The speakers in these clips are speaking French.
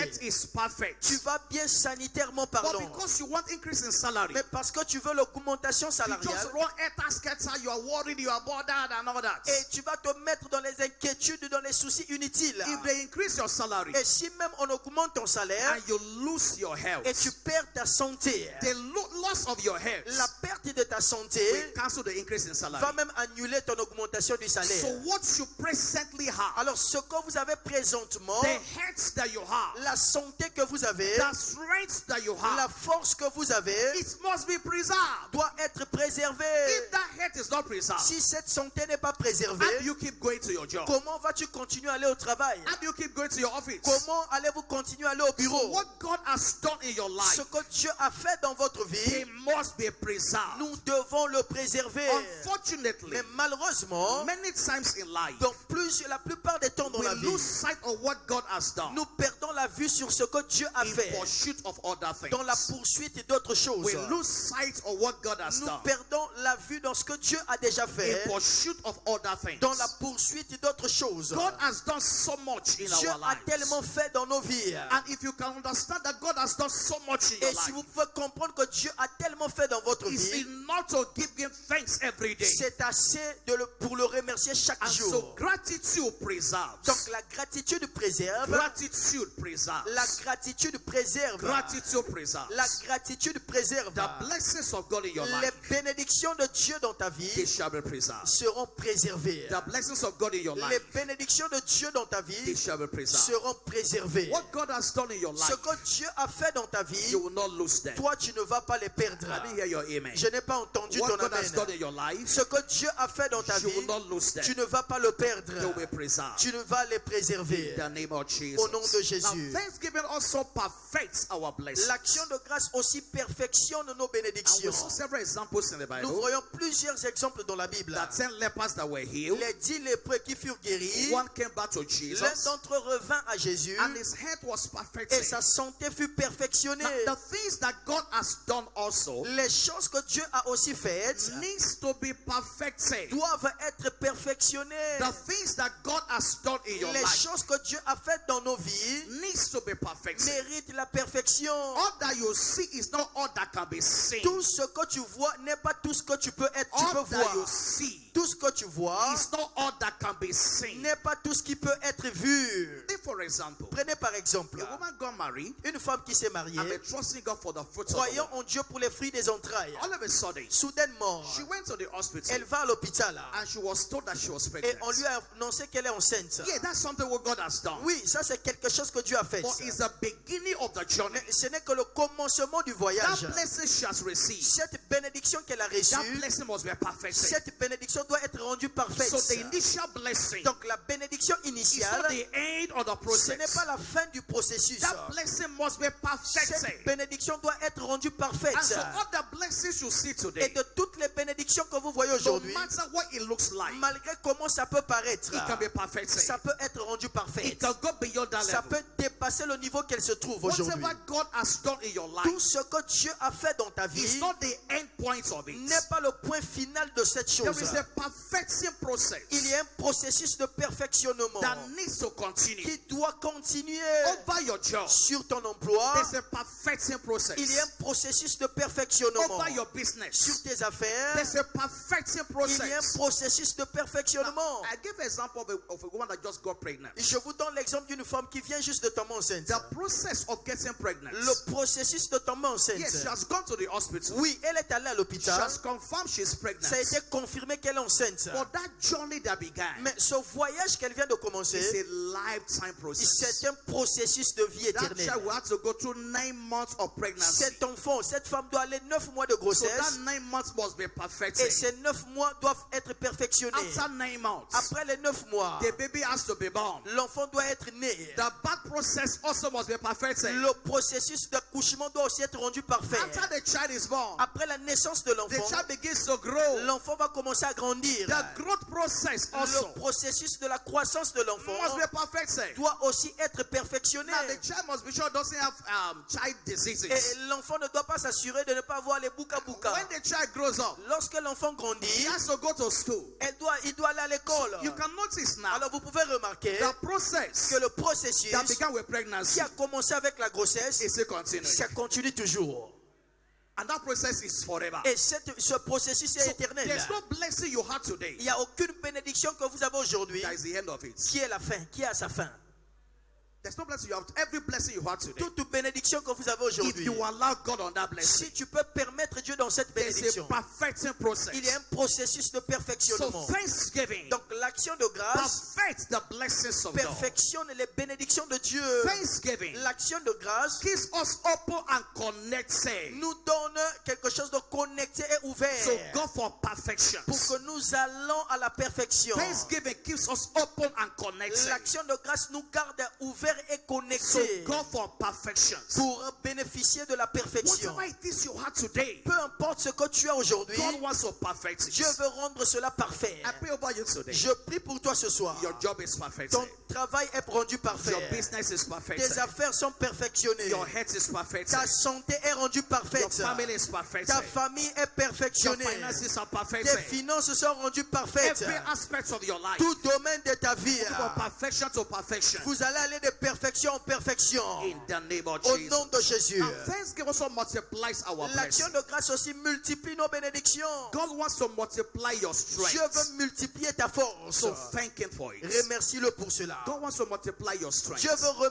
health is perfect. Tu vas bien sanitairement But parlant. because you want increase in salary, Mais parce que tu veux l'augmentation you salariale, just run etasketa, you are worried, you are bothered and all that. et tu vas te mettre dans les inquiétudes, dans les soucis inutiles. If they increase your salary Et si même on augmente ton salaire and you lose your health, et tu perds ta santé, the loss of your health la perte de ta santé will cancel the increase in salary. va même annuler ton augmentation du salaire. So what you presently have, Alors ce que vous avez présentement, the health that you have, la santé que vous avez, the strength that you la have, force que vous avez it must be preserved. doit être préservée. If that health is not preserved, Si cette santé n'est pas préservée, how do you keep going to your job? comment vas-tu continuer à aller au travail? How do you keep going to your office? Comment allez-vous continuer à aller au So bureau? what God has done in your Ce life, que Dieu a fait dans votre vie, it must be preserved. nous devons le préserver. Unfortunately, Mais malheureusement, many times in life, la plupart des temps dans we la vie, lose sight of what God has done nous perdons la vue sur ce que Dieu a in fait pursuit of other dans la things. poursuite d'autres choses. We lose sight of what God has Nous done perdons la vue dans ce que Dieu a déjà in fait pursuit of other things. dans la poursuite d'autres choses. God has done so much in Dieu our a lives. tellement fait dans nos vies. And if you can understand that God has done so much in your Et si vous life, pouvez comprendre que Dieu a tellement fait dans votre it's vie, enough to give Him thanks every day. c'est assez pour le remercier chaque And so jour. gratitude preserves. Donc la gratitude préserve. Gratitude preserves. La gratitude préserve. Gratitude preserves. La gratitude préserve. The blessings of God in your Les life, bénédictions de Dieu dans ta they vie shall be preserved. seront préservées. The blessings of God in your Les life, bénédictions de Dieu dans ta they vie shall be preserved. seront préservées. What God has done in your Ce life, que Dieu a fait dans ta vie, you will not lose them. toi tu ne vas pas les perdre. I didn't hear your amen. Je n'ai pas entendu What ton God has done amen. in your life, Ce que Dieu a fait dans ta you will vie, not lose them. tu ne vas pas le perdre. They will be preserved. Tu ne vas les préserver. In the name of Jesus. Au nom de Jésus. Now, Thanksgiving also perfects our blessings. L'action de grâce aussi perfectionne nos And we bénédictions. saw several examples in the Nous Bible. voyons plusieurs exemples dans la Bible. The 10 lepers that were healed, Les 10 lépreux qui furent guéris, one came back to l'un Jesus, d'entre eux revint à Jésus and his head was et perfected. sa santé fut perfectionnée. Now, the things that God has done also Les choses que Dieu a aussi faites needs to be perfected. doivent être perfectionnées. The things that God has done in your Les life choses que Dieu a faites dans nos vies needs to be perfected. méritent la perfection. All that you see is not all that can be seen. Tout ce que tu vois n'est pas tout ce que tu peux être, tu peux All that you voir. see Tout ce que tu vois is not all that can be seen. n'est pas tout ce qui peut être vu. Take for example, Prenez par exemple a woman got married une femme qui s'est mariée, and been trusting God for the fruits of the croyant womb. en Dieu pour les fruits des entrailles. All of a sudden, Soudainement, she went to the hospital elle va à l'hôpital and she was told that she was et pregnant. on lui a annoncé qu'elle est enceinte. Yeah, that's something what God has done. Oui, ça c'est quelque chose que Dieu a fait. But it's the beginning of the journey. Mais ce n'est que le commencement du That voyage. blessing she has received, Cette bénédiction qu'elle a that reçue, blessing must be perfected. cette bénédiction doit être rendue parfaite. So the initial blessing Donc la bénédiction is initiale, not the end of the ce n'est process. pas la fin du processus. That blessing must be perfected. Cette bénédiction doit être rendue parfaite. And so all the blessings you see Et today, de toutes les bénédictions que vous voyez no aujourd'hui, matter what it looks like, malgré comment ça peut paraître, it can be perfected. ça peut être rendu parfait. It can go beyond that Ça level. peut dépasser le niveau qu'elle se trouve aujourd'hui. Whatever God has done in your Tout life ce que Dieu a fait dans ta is vie not the end point of it. n'est pas le point final de cette There chose. is a perfecting process Il y a un processus de perfectionnement that needs to continue. qui doit continuer Over your job, sur ton emploi. there's a perfecting process. Il y a un processus de perfectionnement Over your business, sur tes affaires. there's a perfecting Il y a un process. processus de perfectionnement. I give an example of a woman that just got pregnant. Je vous donne l'exemple d'une femme qui vient juste de tomber enceinte. The process of getting pregnant. Le processus de tomber enceinte. Yes, she has gone to the hospital. Oui, elle est allée à She l'hôpital. has confirmed she's pregnant. Ça a été confirmé qu'elle est enceinte. But that journey that began Mais ce voyage qu'elle vient de commencer, is a lifetime process. c'est un processus de vie That éternelle. child will have to go through 9 months of pregnancy. Cet enfant, cette femme doit aller 9 mois de So grossesse. that 9 months must be Et perfected. ces 9 mois doivent être perfectionnés. After 9 months, Après les 9 mois, the baby has to be born. l'enfant doit être né. The birth process also must be perfected. Le processus d'accouchement doit aussi être rendu parfait. After the child is born, Après la la naissance de the l'enfant, child begins to grow. l'enfant va commencer à grandir. The growth process also Le processus de la croissance de l'enfant must be perfected. doit aussi être perfectionné. Now the child must be sure it doesn't have child diseases. Et l'enfant ne doit pas s'assurer de ne pas avoir les bouka-bouka. When the child grows up, Lorsque l'enfant he grandit, has to go to school. il doit aller à l'école. You can notice now Alors vous pouvez remarquer the process que le processus that began with pregnancy qui a commencé avec la grossesse, is still continuing. ça continue toujours. And that process is forever. Et ce processus est So éternel. there's no blessing you had today. Il n'y a aucune bénédiction que vous avez aujourd'hui That is the end of it. qui est la fin, qui a sa fin. There's no blessing you have. Every blessing you had today. Toute bénédiction que vous avez If aujourd'hui, you allow God on that blessing, si tu peux permettre Dieu dans cette there's a bénédiction, perfecting process. il y a un processus de So perfectionnement. thanksgiving Donc l'action de grâce perfects the blessings of God. perfectionne les bénédictions de Dieu. Thanksgiving L'action de grâce keeps us open and connected. nous donne quelque chose de connecté et So ouvert go for perfection. pour que nous allons à la perfection. Thanksgiving keeps us open and connected. L'action de grâce nous garde ouverts et So connectés go for perfection. pour bénéficier de la perfection. Whatever it is you had today, Peu importe ce que tu as aujourd'hui, God wants to perfect it. Dieu veut rendre cela parfait. I pray over you today. Je prie pour toi ce soir. Your job is perfected. Ton travail est rendu parfait. Your business is Tes perfected. affaires sont perfectionnées. Your health is perfected. Ta santé est rendue Your parfaite. family is perfected. Ta famille est Your perfectionnée. finances are Tes perfected. finances sont rendues parfaites. Every aspect of your life. Tout domaine de ta vie. From perfection to perfection. Vous allez aller de perfection en perfection. In the name of Au Jesus. nom de Jésus. And thanksgiving also multiplies our L'action blessing. de grâce aussi multiplie nos bénédictions. God wants to multiply your Dieu strength. veut multiplier ta force. So thank Him for it. Remercie-le pour cela. God wants to multiply your strength. Dieu veut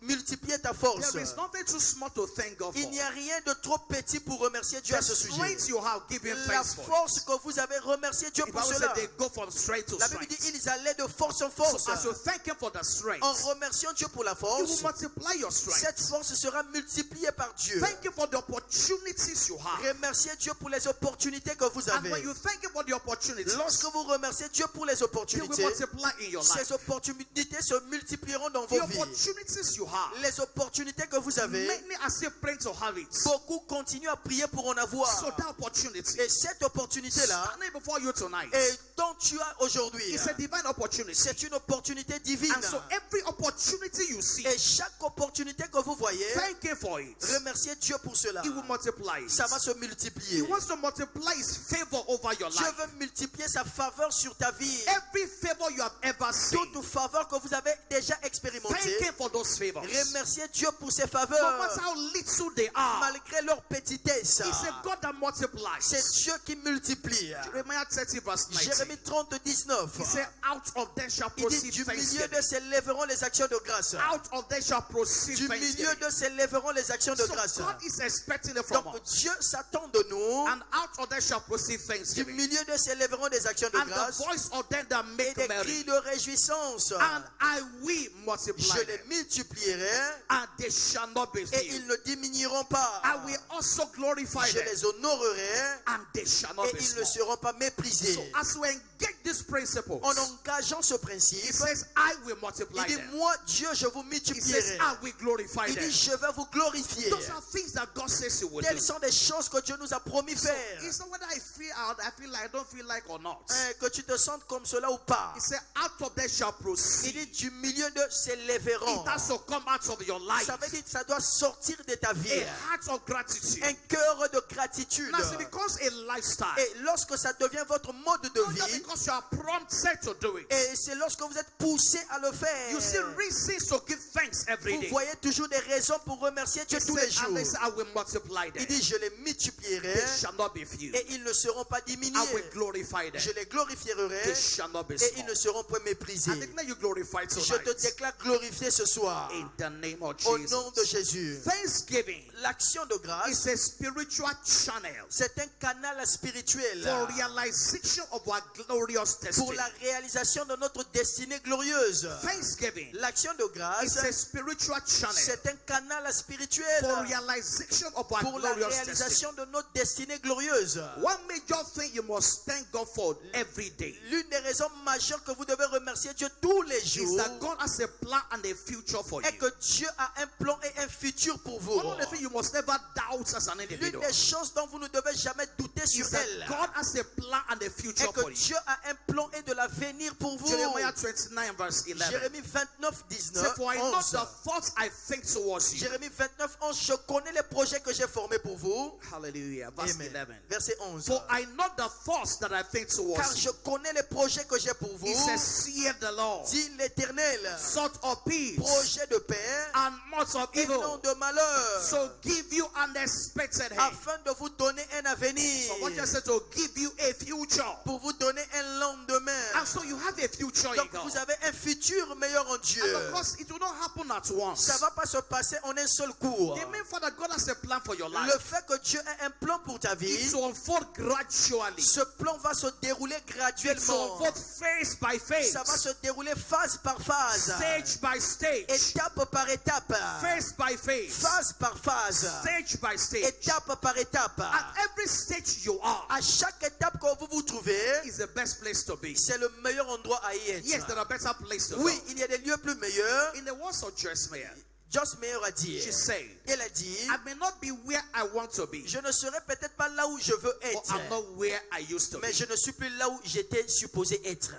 multiplier ta force. There is nothing too small to thank God Il for. n'y a rien de trop petit pour remercier Dieu The à ce sujet. strength you have, give Him La thanks for it. force que vous avez, remercié Dieu The pour Bible cela. said they go from strength to La Bible dit strength. ils allaient de force en force. So as you thank Him for the strength, En remerciant Dieu pour la He will force, multiply your strength. cette force sera multipliée par Dieu. Thank Him for the opportunities you have. Remerciez Dieu pour les opportunités que vous And when avez. you thank Him for the opportunities, Lorsque vous remerciez Dieu pour les He will opportunités, multiply in your life. ces opportunités se multiplieront dans The vos vies. opportunities you have, Les opportunités que vous avez, many are still praying to have it. beaucoup continuent à prier pour en So avoir. that opportunity Et cette opportunité-là, standing before you tonight, et dont tu as aujourd'hui, it's a divine opportunity. c'est une opportunité divine. And so every opportunity you see, Et chaque opportunité que vous voyez, thank Him for it. remerciez Dieu pour cela. He will multiply it. Ça va se He multiplier. wants to multiply His favor over your Dieu life. veut multiplier sa faveur sur ta vie. Every favor you have ever seen, Toute faveur que vous avez déjà thank expérimentée, Him for those favors. remerciez Dieu pour ses No faveurs. matter how little they are, Malgré leur petitesse, it's a God that multiplies. c'est Dieu qui multiplie. Jeremiah 30 verse 19. Jérémie 30, 19. He said, out of them shall Il dit, proceed du milieu thanksgiving. de s'élèveront les actions de grâce. Out of them shall proceed Du milieu thanksgiving. de s'élèveront les actions de So grâce. God is expecting it from Donc us. Dieu s'attend de nous. And out of them shall proceed Du thanksgiving. milieu de s'élèveront des actions de And the grâce voice of them that et make des merry. cris de réjouissance. And I will multiply Je les them. multiplierai And they shall not be et few. ils ne diminueront pas. I will also glorify Je them. les honorerai And they shall not et be ils ne small. seront pas méprisés. So as we engage this principle, En engageant ce He principe, says, I will multiply il dit, them. moi Dieu, je vous He says, multiplierai. I will glorify Il them. dit, je vais vous glorifier. Those are things that God says He will do. Telles sont des choses que Dieu nous a promis So faire. it's not whether I feel like, I don't feel like or not. Que tu te sentes comme cela ou pas. He said, out of them shall Il proceed. dit, du milieu de s'élèveront. It has to come out of your life. Ça veut dire que ça doit sortir de ta vie. A heart of gratitude. Un cœur de gratitude. Now, it becomes a lifestyle. Et lorsque ça devient votre mode de Not just vie, because you are prompted to do it. et c'est lorsque vous êtes poussé à le faire, You see reasons to give thanks every vous day. voyez toujours des raisons pour remercier Dieu He tous said, les jours. and they say, I will multiply them. Il dit, je les multiplierai They shall not be few. et ils ne seront pas diminués. I will glorify them. Je les glorifierai They shall not be et small. ils ne seront pas méprisés. I declare you glorified Je te tonight. déclare glorifié ce soir. In the name of Au nom de Jesus. Jésus. Thanksgiving L'action de grâce, is a spiritual channel c'est un canal spirituel for realization of our glorious pour destiny. la réalisation de notre destinée glorieuse. Thanksgiving L'action de is grâce, a spiritual channel c'est un canal for spirituel realization of our pour la glorious destiny. réalisation de notre destinée glorieuse. One major thing you must thank God for every day L'une des raisons majeures que vous devez remercier Dieu tous les is jours that God has a plan and a future for est you. que Dieu a un plan et un futur pour vous. One of the things you must never doubt as an L'une individual des choses dont vous ne devez jamais douter sur is that elle God has a plan and a future est que for you. Dieu a un plan et de l'avenir pour vous. Jeremiah 29 verse 11. Jérémie 29, Say, 19, for I know 11. the thoughts I think towards you. Jérémie 29, 11. Je connais les projets que j'ai formés pour vous. Hallelujah. Verse Amen. 11. Verset 11. For I know the thoughts that I think Car towards je you. connais les projets que j'ai pour vous, He says, saith the Lord, dit l'Éternel, sort of peace projet de paix and not of et non evil. de malheur, So give you an expected end. afin de vous donner un avenir, So what you said to give you a future. pour vous donner un lendemain. And so you have a future in Donc God. vous avez un futur meilleur en Dieu. And of course, it will not happen at once. Ça ne va pas se passer en un seul cours. It means, Father, God has a plan for your Le life. fait que Dieu ait un plan pour ta It vie, will unfold gradually. ce plan va se dérouler It will graduellement. unfold phase by phase. Ça va se dérouler phase par phase, Stage by stage. étape par étape, Phase by phase. phase par phase, Stage by stage. étape par étape. At every stage you are À chaque étape que vous vous trouvez, is the best place to be. c'est le meilleur endroit à y être. Yes, there are better places to Oui, go. il y a des lieux plus meilleurs. In the words of Joyce Meyer, Joyce Meyer a dit, she said, elle a dit, I may not be where I want to be, je ne serai peut-être pas là où je veux but être, I'm not where I used to be. mais je ne suis plus là où j'étais supposé être.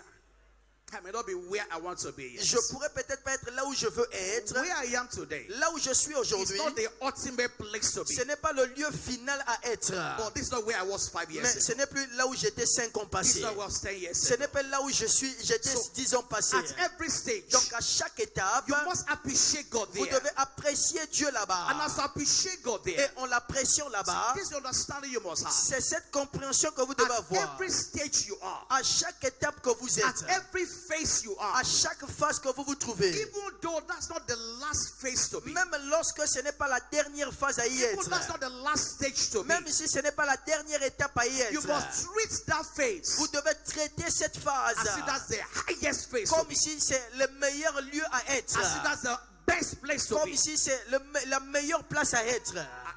I may not be where I want to be. Je pourrais peut-être pas être là où je veux être. Where I am today Là où je suis is aujourd'hui, not the ultimate place to be. ce n'est pas le lieu final à être. But this is not where I was 5 years Mais ce ago. n'est plus là où j'étais 5 ans This is passés. not where I was 10 years Ce ago. n'est pas là où j'étais So, 10 ans passés. At every stage, Donc à chaque étape, you must appreciate God vous there. devez apprécier Dieu And là-bas. as you appreciate God Et there, en l'appréciant là-bas, this is the understanding you must have. c'est cette compréhension que vous devez At avoir. every stage you are, À chaque étape que vous at êtes, every phase you are, à chaque phase que vous vous trouvez, even though that's not the last phase to be, même lorsque ce n'est pas la dernière phase à y even être, that's not the last stage to be, même si ce n'est pas la dernière étape à y you être, must treat that phase vous devez traiter cette phase as if that's the highest phase to comme be, si c'est le meilleur lieu à être, as if that's the best place to comme be. si c'est la meilleure place à être.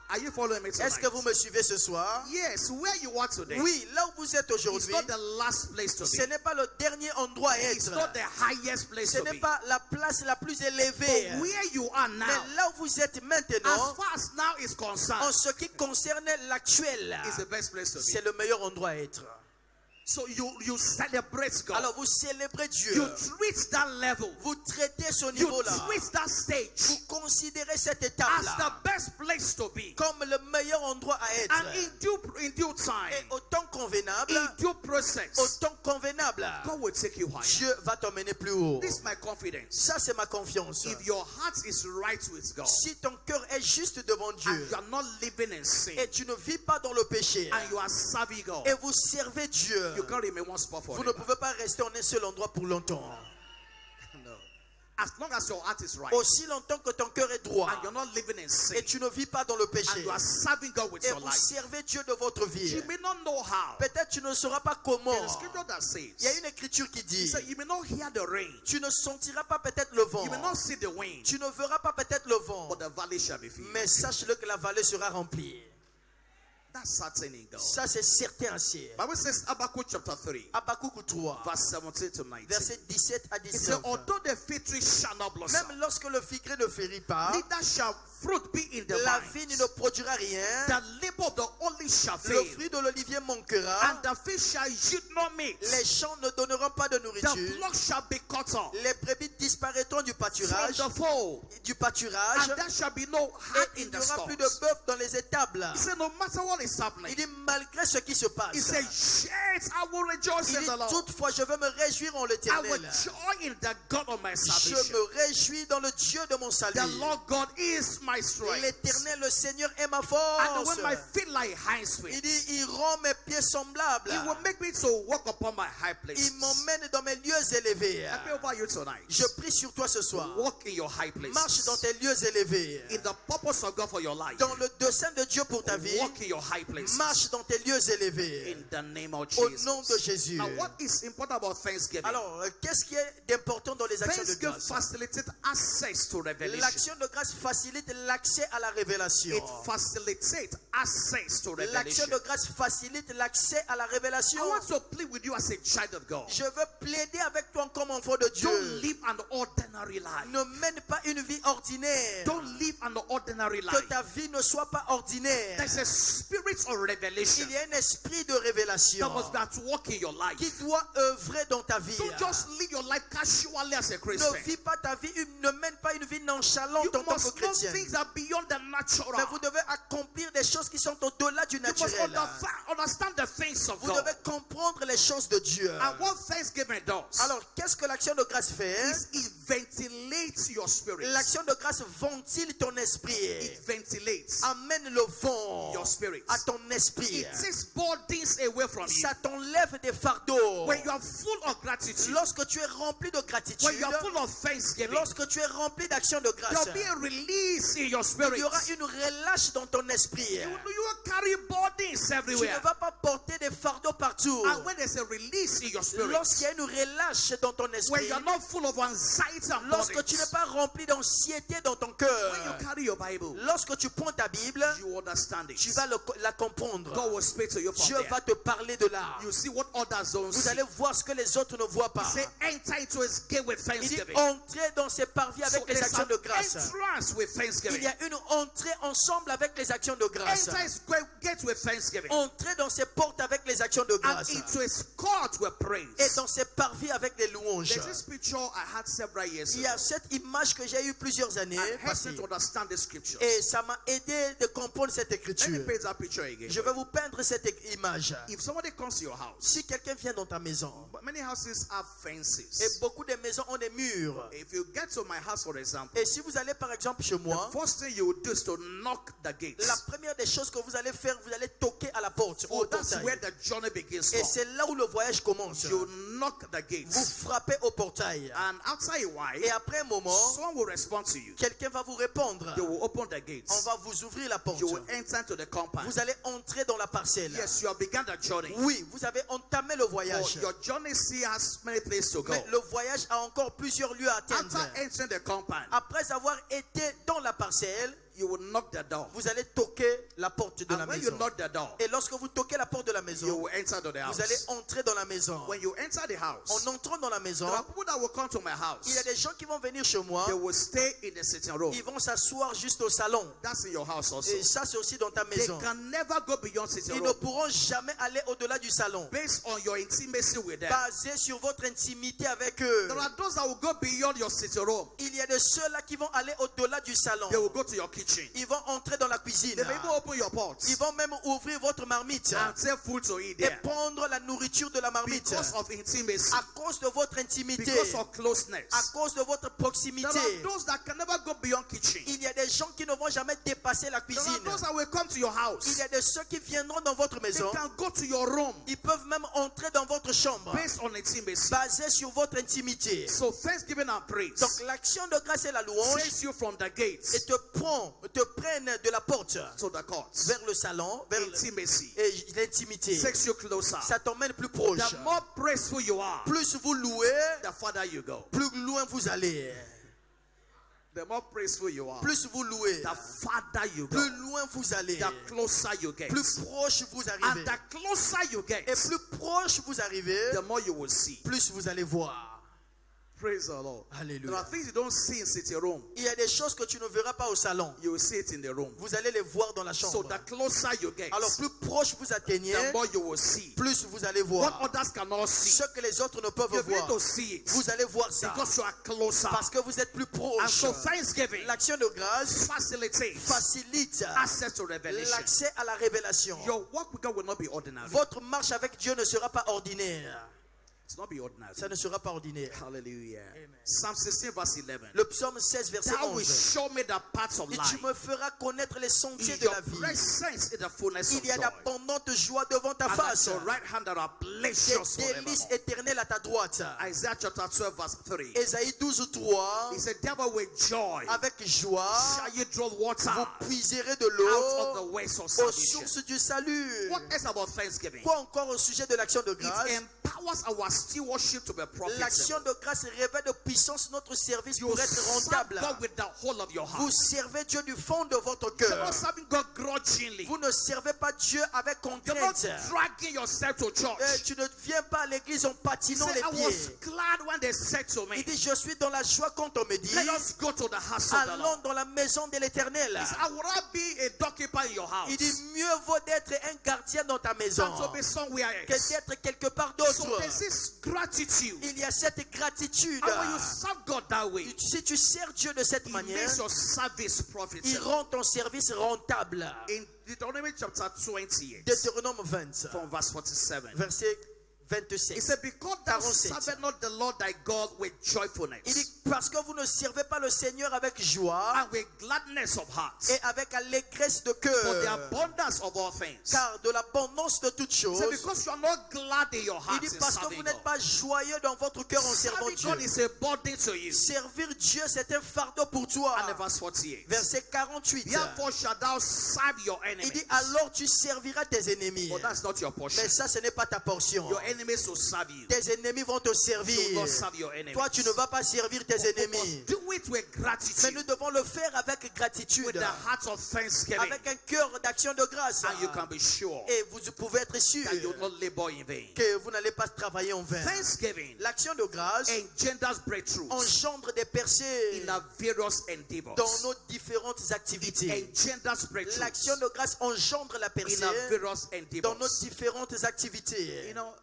Are you following me tonight? Est-ce que vous me suivez ce soir? Yes, where you are today Oui, là où vous êtes is aujourd'hui, not the last place to be. ce n'est pas le dernier endroit à It's être. not the highest place Ce to n'est be. pas la place la plus élevée. But where you are now, Mais là où vous êtes as maintenant, far as now is en concerned, ce qui concerne l'actuel, is the best place to be. c'est le meilleur endroit à être. So you celebrate God. Alors vous célébrez Dieu. You treat that level. Vous traitez ce You niveau-là. treat that stage Vous considérez cette as étape-là the best place to be. comme le meilleur endroit à être. And in due Et time, au temps convenable, in due process, au temps convenable, God will take you higher. Dieu va t'emmener plus haut. This is my confidence. Ça, c'est ma confiance. If your heart is right with God, Si ton cœur est juste devant and Dieu you are not living in sin, et tu ne vis pas dans le péché and you are serving God, et vous servez Dieu, you can't remain one spot vous ne forever. pouvez pas rester en un seul endroit pour longtemps. No. As long as your heart is right, Aussi longtemps que ton cœur est droit and you're not living in sin, et tu ne vis pas dans le and péché you are serving God with et your vous life, servez Dieu de votre vie, you may not know how. peut-être tu ne sauras pas comment. There's a scripture that says, Il y a une écriture qui dit, so you may not hear the rain, tu ne sentiras pas peut-être le vent, you may not see the wind, tu ne verras pas peut-être le vent, but the valley shall be filled. mais sache-le que la vallée sera remplie. That's certain in God. Ça, c'est certain ainsi. Bible says Habakkuk chapter 3, Habakkuk 3, verse 17 to 19. verset 17 à It says, 19. although the fig tree shall not blossom, Même lorsque le figuier ne fleurit pas, neither shall fruit be in the la vine, vigne ne produira rien, the labor of the olive shall le fail, fruit de l'olivier manquera, and the fish shall yield no meat. les champs ne donneront pas de The nourriture, flock shall be cut off les brebis disparaîtront du from pâturage, the fold, and and there shall be no et heart in il the n'y aura plus de stalls. bœuf dans les étables. He said, no matter what is happening, Il dit, malgré ce qui se passe, he said, yet I will rejoice il in dit, the Lord. toutefois, je veux me réjouir en I will l'Éternel. joy in the God of my Je salvation. me réjouis dans le Dieu de mon salut. The Lord God is my strength. L'Éternel, le Seigneur, est ma And force. when my feet like hinds Il feet, dit, il rend mes pieds semblables. He will make me to walk upon my high places. Il m'emmène dans mes lieux élevés. I pray over you tonight. Je prie sur toi ce soir. Walk in your high Marche dans places. tes lieux élevés. In the purpose of God for your life. Dans le dessein de Dieu pour ta vie, Walk in your high places. marche dans tes lieux élevés. In the name of Au Jesus. nom de Jésus. Now, what is important about Thanksgiving? Alors, qu'est-ce qui est d'important dans les actions de Thanksgiving grâce? facilitates access to revelation. L'action de grâce facilite l'accès à la révélation. It facilitates access to L'action revelation. de grâce facilite l'accès à la révélation. I want to plead with you as a child of God. Je veux plaider avec toi comme enfant de Dieu. Don't live an ordinary life. Ne mène pas une vie ordinaire. Don't live an ordinary Que life. ta vie ne soit pas ordinaire. There's a spirit of revelation Il y a un esprit de révélation that must be at work in your life. qui doit œuvrer dans ta vie. Don't just live your life casually as a Ne Christian. vis pas ta vie, ne mène pas une vie nonchalante You en tant que must know chrétien. things that are beyond the natural. Mais vous devez accomplir des choses qui sont au-delà du You must naturel. understand the things of Vous God. devez comprendre les choses de Dieu. And what thanksgiving does Alors, qu'est-ce que l'action de grâce fait? is it ventilates your spirit. L'action de grâce ventile ton esprit. It ventilates Amène le vent your spirit. à ton esprit. It takes burdens away from you. Ça t'enlève des fardeaux. When you are full of gratitude, Lorsque tu es rempli de gratitude, when you are full of thanksgiving, lorsque tu es rempli d'action de grâce, there'll be a release in your il spirit. y aura une relâche dans ton esprit. You will carry burdens Tu everywhere. ne vas pas porter des fardeaux partout. And when there's a release in your spirit, Lorsqu'il y a une relâche dans ton when esprit, you're not full of anxiety and lorsque burdens, tu n'es pas rempli d'anxiété dans ton when you cœur, carry your Bible, lorsque tu prends ta Bible, you understand it. tu vas la comprendre. God will speak to you from Dieu there. va te parler de là. You see what others don't Vous see. allez voir ce que les autres ne voient He pas. said, enter into his gate with Il dit thanksgiving. entrez dans ses parvis So avec les there's actions an de grâce. entrance with Il thanksgiving. y a une entrée ensemble avec les actions de grâce. Enter his gate with thanksgiving. Entrez dans ses portes avec les actions de And grâce. into his court with Et praise. dans ses parvis avec les louanges. There's this picture I had several years Il y a ago. cette image que j'ai eue plusieurs années And helps passées. me to understand the scriptures. Et ça m'a aidé de comprendre cette Let me écriture. paint that picture again. Je vais vous peindre cette image. If somebody comes to your house, Si quelqu'un vient dans ta maison, but many houses have et fences. beaucoup de maisons ont des murs, If you get to my house, for example, et si vous allez par exemple chez moi, first thing you would do is to knock the gates. la première des choses que vous allez faire, vous allez toquer à la porte. Oh, Au that's portail. where the journey begins Et from. c'est là où le voyage commence. You knock the Vous gates. frappez au portail. And after a while, Et après un moment, someone will respond to you. quelqu'un va vous répondre. They will open the On gates. va vous ouvrir la porte. You will enter into the compound. Vous allez entrer dans la parcelle. Yes, you have begun the journey. Oui, vous avez entamé le But voyage. your journey still has many places to go. Mais le voyage a encore plusieurs lieux à atteindre. After entering the compound, Après avoir été dans la parcelle, you will knock the door. vous allez toquer la porte de la And when you maison. knock the door, Et lorsque vous toquez la porte de la you maison, will enter to the vous allez house. entrer dans la maison. When you enter the house, En entrant dans la maison, there are people that will come to my house. il y a des gens qui vont venir chez moi. They will stay in the sitting room. Ils vont s'asseoir juste au salon. That's in your house also. Et ça, c'est aussi dans ta They maison. can never go beyond sitting Ils ne room pourront jamais aller au-delà du salon. based on your intimacy with them. Basé sur votre intimité avec eux. There are those that will go beyond your sitting room. Il y a de ceux-là qui vont aller au-delà du salon. They will go to your kitchen. Ils vont entrer dans la cuisine. They may even open your pot Ils vont même ouvrir votre marmite and take food to eat et there prendre la nourriture de la marmite. because of intimacy, À cause de votre intimité, because of closeness. à cause de votre There proximité. are those that can never go beyond kitchen. Il y a des gens qui ne vont jamais dépasser la There are cuisine. those that will come to your Il house. y a de ceux qui viendront dans votre They maison. can go to your room Ils peuvent même entrer dans votre chambre. based on intimacy. Basé sur votre intimité. So thanksgiving and praise Donc l'action de grâce et la louange takes you from the gates et te prennent de la porte to the courts. vers le salon, vers Intimacy et l'intimité. takes you closer. Ça t'emmène plus proche. The more praiseful you are, Plus vous louez, the farther you go. plus loin vous allez. The more praiseful you are, Plus vous louez, the farther you go. plus loin vous allez. The closer you get. Plus proche vous And arrivez. the closer you get, Et plus proche vous arrivez, the more you will see. plus vous allez voir. Praise the Lord. There are Alléluia. things you don't see in sitting room. Il y a des choses que tu ne verras pas au salon. You will see it in the room. Vous allez les voir dans la So chambre. the closer you get, Alors plus proche vous atteignez, the more you will see. plus vous allez What voir. others cannot see, Ce que les autres ne peuvent you're going voir. to see it Vous allez voir ça. because you are closer. Parce que vous êtes plus And proche. so thanksgiving L'action de grâce facilitates facilite access to revelation. l'accès à la révélation. Your walk with God will not be ordinary. Votre marche avec Dieu ne sera pas ordinaire. It's not be ordinary. Ça ne sera pas ordinaire. Hallelujah. Psalm 16 verse 11. Le psaume 16, verset Thou will 11. show me the paths of Et life. tu me feras connaître les sentiers In de your la vie. presence is the fullness of Il y a joy. d'abondantes joies devant ta And at face. your right hand there are Des pleasures délices forevermore. éternelles à ta droite. Isaiah chapter 12 verse 3. Ésaïe 12, 3. He said, Devil with joy Avec joie, shall you draw water vous puiserez de out of l'eau the ways of aux salvation. sources du salut. What else about thanksgiving? Quoi encore au sujet de l'action de It grâce? empowers empowers our stewardship to be L'action profitable. de grâce révèle de puissance notre service You pour être serve rentable. God with the whole of your Vous heart. servez Dieu du fond de votre You're cœur. not serving God grudgingly. Vous ne servez pas Dieu avec You're not contrainte. dragging yourself to church. Tu ne viens pas à l'église en He patinant said, les I was pieds. glad when they said to me, Il dit, je suis dans la joie quand on me dit, let us go to the house of the allons Lord. dans la maison de l'Éternel. He said, I would rather be a doorkeeper in your house Il dit, mieux vaut d'être un gardien dans ta maison than to be somewhere que else. d'être quelque part So d'autre. there's this gratitude. Il y a cette gratitude. And when you serve God that way, Si tu sers Dieu de cette He manière, makes your service il profitable. rend ton service rentable. In Deuteronomy chapter 28, Deutéronome 20, from verse 47, verset he 27. said, because thou 47. servest not the Lord thy God with Il joyfulness dit, parce que vous ne servez pas le Seigneur avec joie and with gladness of heart, et avec allégresse de for the cœur, abundance of all things. car de l'abondance de toutes He choses, said, because you are not glad in your il heart dit, in parce que serving vous n'êtes God. pas joyeux dans votre cœur en servant Serving God Dieu. is a burden to you. Servir Dieu, c'est un fardeau pour toi. And in verse 48, Verset 48. therefore shalt thou serve your Il enemies. dit, alors tu serviras tes ennemis. But that's not your portion. Mais ça, ce n'est pas ta portion. Your enemies will serve you. Tes ennemis vont te You servir. will not serve your enemies. Toi, tu ne vas pas servir tes You ennemis. must do it with Mais gratitude, nous devons le faire avec gratitude, with the heart of thanksgiving, avec un cœur d'action de grâce. and you can be sure Et vous pouvez être sûr that you will not labor in vain. que vous n'allez pas travailler en vain. Thanksgiving L'action de grâce engenders breakthroughs engendre des percées in our various endeavors. dans nos différentes activités. Engenders breakthroughs L'action de grâce engendre la in percée our various dans nos endeavors. différentes activités. You know,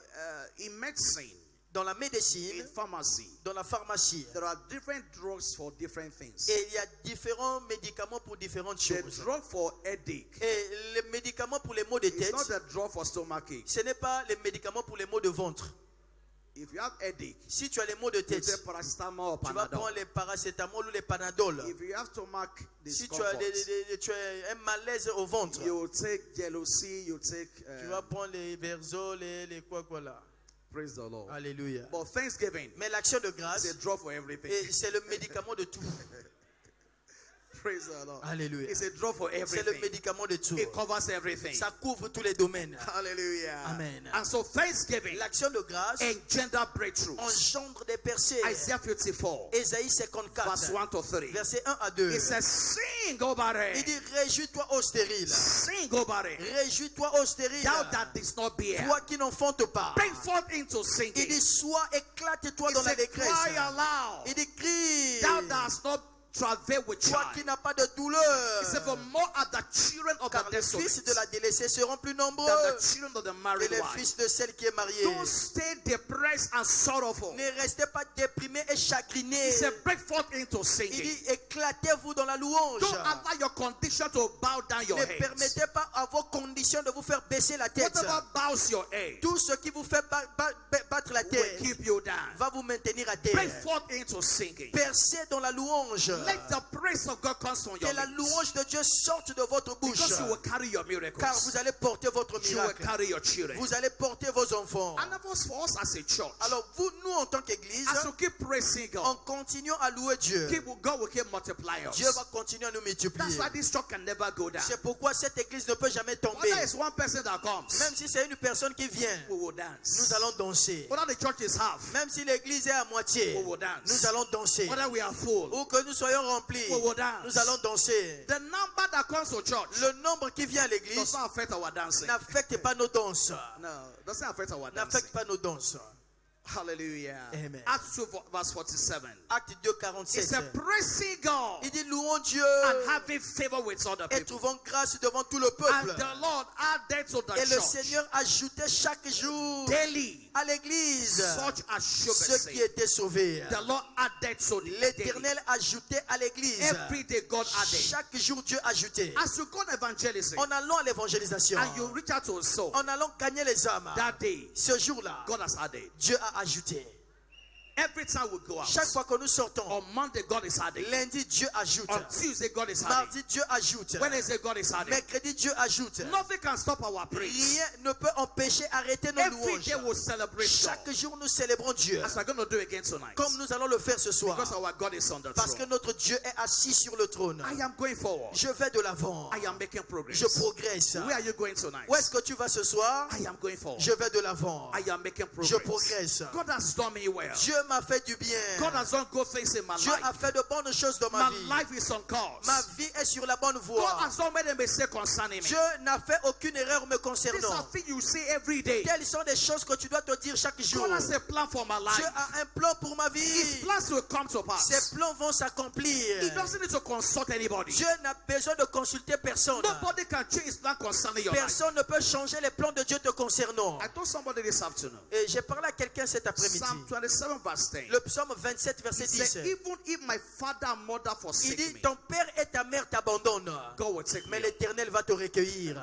in medicine, Dans la in médecine, pharmacy, dans la pharmacie, there are different drugs for different things. et il y a différents médicaments pour différentes The choses. drug for headache Et les médicaments pour les maux de is tête, not the drug for stomachache. ce n'est pas les médicaments pour les maux de ventre. If you have headache, Si tu as les maux de you tête, take paracetamol or tu vas Panadol. prendre les paracétamol ou les Panadol. If you have stomach Si tu as, discomfort, tu as un malaise au ventre, you take jealousy, you take tu vas prendre les Versol, les quoi là. praise the Lord. Alléluia. But thanksgiving Mais l'action de is grâce, a drug for everything. c'est le médicament de tout. Praise the Lord. Alléluia. It's a drug for C'est le everything. médicament de tout. It covers everything. Ça couvre tous les domaines. Hallelujah. Amen. And so thanksgiving L'action de grâce engender breakthroughs. engendre des percées. Isaiah 54, Ésaïe verse 54, 1 to 3. verset 1 à 2. It says, sing, O barren. Il dit, réjouis-toi ô stérile. Sing, O barren. Réjouis-toi ô stérile. Thou that didst not bear. Toi qui n'enfantes pas. Bring forth into Il singing. dit, sois éclate-toi He dans la said, détresse. cry aloud. Il dit, crie. Thou that hast not travailed with Toi child. qui n'as pas de douleur. He said, for more are the children of Car the les fils desolate de la délaissée seront plus nombreux than the children of the que married les wife. fils de celle qui est mariée. Don't stay depressed and sorrowful. Ne restez pas déprimés et chagrinés. He said, break forth into Il singing. dit, éclatez-vous dans la louange. Don't allow your condition to bow down your Ne head. permettez pas à vos conditions de vous faire baisser la tête. Whatever bows your head Tout ce qui vous fait battre la will tête keep you down. va vous maintenir à Break terre. forth into singing. Percez dans la louange. Let the praise of God come from Que your la lips. louange de Dieu sorte de votre bouche. Because you will carry your Car miracles. vous allez porter votre You will miracle. carry your children. Vous allez porter vos enfants. And of course, for us as a church, Alors nous en tant qu'église, as you keep praising en God, continuant à louer Dieu, God will keep multiplying Dieu us. va continuer à nous That's multiplier. why this church can never go down. C'est pourquoi cette église ne peut jamais tomber. Whether it's one person that comes, Même si c'est une personne qui vient, we will dance. nous allons danser. Whether the church is half, Même si l'église est à moitié, we will dance. nous allons danser. Whether we are full, Ou que nous soyons remplis, we will dance. nous allons danser. The number that comes to church Le nombre qui vient à does l'église not affect our dancing. n'affecte pas nos danses. No, doesn't affect our dancing. N'affecte pas nos danses. Hallelujah. Amen. Acts 2 verse 47. Acte 2, It's 47. a praising God Il dit louons Dieu and having favor with other et people. trouvons grâce devant tout le And peuple. the Lord added to the Et le church Seigneur ajoutait chaque jour daily à l'église such as should be ceux qui saved. étaient sauvés. The Lord added to the daily. L'Éternel ajoutait à l'église. Every day God added. Chaque jour Dieu ajoutait. As you go on evangelism En allant à l'évangélisation, and you reach out to a soul, en allant gagner les âmes, that day ce jour-là, God has added. Dieu a ajouté. Every time we go out, Chaque fois que nous sortons, on Monday, God is adding. lundi, Dieu ajoute. On Tuesday, God is adding. Mardi, Dieu ajoute. Wednesday, God is adding. Mercredi, Dieu ajoute. Nothing can stop our praise. Rien ne peut empêcher, arrêter nos Every louanges. day we'll celebrate Chaque God. jour, nous célébrons Dieu. As we're going to do again tonight. Comme nous allons le faire ce soir. Because our God is on the Parce que throne. notre Dieu est assis sur le trône. I am going forward. Je vais de l'avant. I am making progress. Je progresse. Where are you going tonight? Où est-ce que tu vas ce soir? I am going forward. Je vais de l'avant. I am making Je progress. progresse. God has done me well. Dieu m'a fait du bien. God has done good things in my Dieu a life. fait de bonnes choses dans ma My vie. life is on course. Ma vie est sur la bonne God voie. has not made a mistake concerning me. Dieu n'a fait aucune erreur me These are concernant. things you say every day. Quelles sont des choses que tu dois te dire chaque jour? God has a plan for my Dieu life. a un plan pour ma His vie. plans will come to pass. Ces plans vont s'accomplir. He doesn't need to consult anybody. Dieu n'a besoin de consulter personne. Nobody can change his plan concerning your life. Personne ne peut changer les plans de Dieu te concernant. I told somebody this afternoon. Et j'ai parlé à quelqu'un cet après-midi. Psalm 27 verse 10. Le psaume 27, verset He 10. said, even if my father and mother Il forsake dit, me, ton père et ta mère t'abandonnent, God will take me. mais l'Éternel va te recueillir.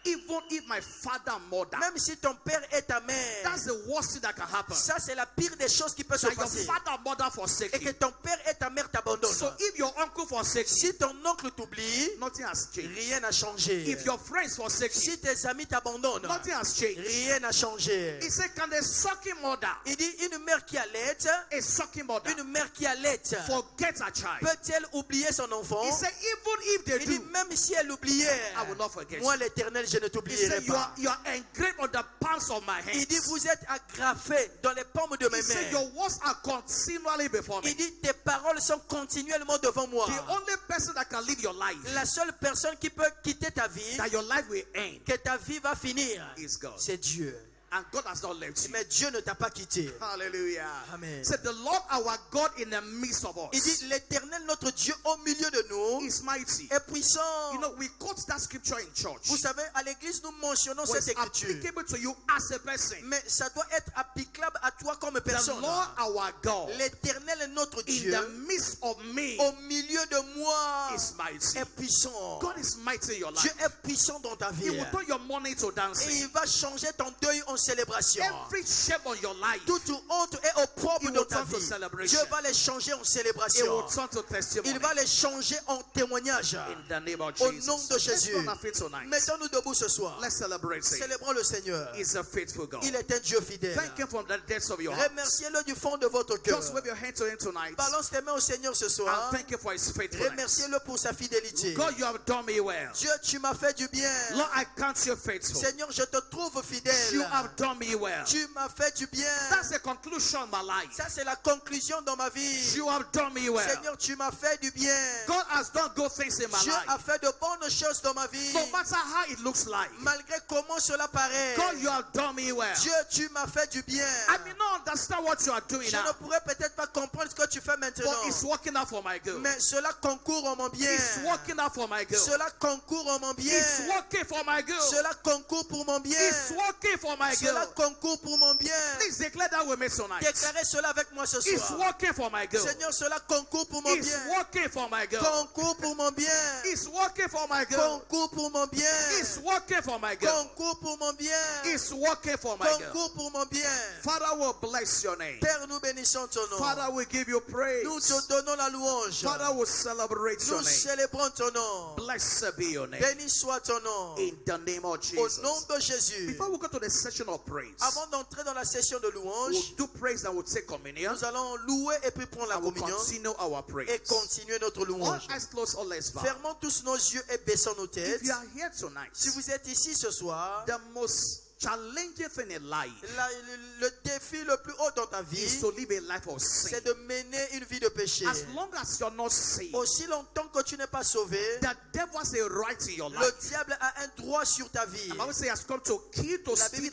Even if my father and mother, Même si ton père et ta mère, that's the worst thing that can happen. ça c'est la pire des choses qui peut se That your passer. father and mother forsake Et que you. ton père et ta mère t'abandonnent. So if your uncle forsake you, Si ton oncle t'oublie, nothing has changed. rien n'a changé. If your friends forsake you, Si tes amis t'abandonnent, nothing has changed. rien n'a changé. He said, can a sucking mother, Il dit, une mère qui allait, a sucking mother, une mère qui allait, forget her child? peut-elle oublier son enfant? He said, even if they Il dit, do, même si elle oubliait, I will not forget moi you. l'Éternel, je ne He t'oublierai said, pas. you are engraved on the palms of my Il dit, hands. vous êtes agrafés dans les paumes de mes He said, mains. your words are continually before me. Il dit, tes paroles sont continuellement devant moi. The only person that can live your life, La seule personne qui peut quitter ta vie, that your life will end, que ta vie va finir, is God. c'est Dieu. And God has not left you. Mais Dieu ne t'a pas quitté. Hallelujah. Amen. Said the Lord our God in the midst of Il us dit, l'Éternel, notre Dieu, au milieu de nous, is mighty. est puissant. You know, we quote that scripture in church. Vous savez, à l'église, nous mentionnons But cette it's écriture. applicable to you as a person. Mais ça doit être applicable à toi comme The personne. Lord our God L'Éternel, notre in Dieu, the midst of me au milieu de moi, is mighty. est puissant. God is mighty in your Dieu life. est puissant dans ta He vie. will turn your mourning to Et dancing. il va changer ton deuil en célébration. Every shame on your life, Toute honte est au propre It de will ta turn to vie. celebration. Dieu va les changer en it célébration. will turn to testimony. Il va les changer en témoignage. In the name of Au Jesus. nom de Let's Jésus. go on our feet tonight. Mettons-nous debout ce soir. Let's celebrate him. Célébrons le Seigneur. He's a faithful God. Il est un Dieu fidèle. Thank him from the depths of your heart. Remerciez-le du fond de votre cœur. Just wave your hand to him tonight. Balance tes mains au Seigneur ce And soir. thank you for his faithfulness. Remerciez-le pour sa fidélité. God, you have done me well. Dieu, tu m'as fait du bien. Lord, I count you faithful. Seigneur, je te trouve fidèle. You have done me well. Tu m'as fait du bien. That's the conclusion of my life. Ça, c'est la conclusion dans ma vie. You have done me well. Seigneur, tu m'as fait du bien. God has done good things in my Dieu a life. fait de bonnes choses dans ma vie. No matter how it looks like. Malgré comment cela paraît. God, you have done me well. Dieu, tu m'as fait du bien. I may not understand what you are doing Je ne now, pourrais peut-être pas comprendre ce que tu fais maintenant. but it's working out for my good. Mais cela concourt en mon bien. It's working out for my good. Cela concourt en mon bien. It's working for my good. Cela concourt pour mon bien. It's working for my Cela good. concourt pour mon bien. Please declare that with me tonight. Déclarez cela avec moi ce It's soir. working for my good. Seigneur, cela concourt pour mon It's bien. working for my good. Concours pour mon bien. It's working for my good. Concours pour mon bien. It's working for my good. Concours pour mon bien. It's working for my good. Concours pour mon bien. Father will bless your name. Père, nous bénissons ton nom. Father will give you praise. Nous te donnons la louange. Father will celebrate your Nous name. célébrons ton nom. Blessed be your name. Béni soit ton nom. In the name of Au Jesus. nom de Jésus. Before we go to the session of praise, Avant d'entrer dans la session de we'll louange, do praise and we'll take communion. nous allons louer et puis prendre la And we'll communion continue our et praise. continuer notre All louange. eyes closed, all eyes bow. Fermons tous nos yeux et baissons nos têtes. If you are here tonight, Si vous êtes ici ce soir, the most challenging thing in life le défi le plus haut dans ta is vie, to live a life of sin. c'est de mener une vie de péché. As long as you're not saved, Aussi longtemps que tu n'es pas sauvé, the devil has a right in your le life. diable a un droit sur ta vie. The Bible says he has come to kill, to La steal, Bible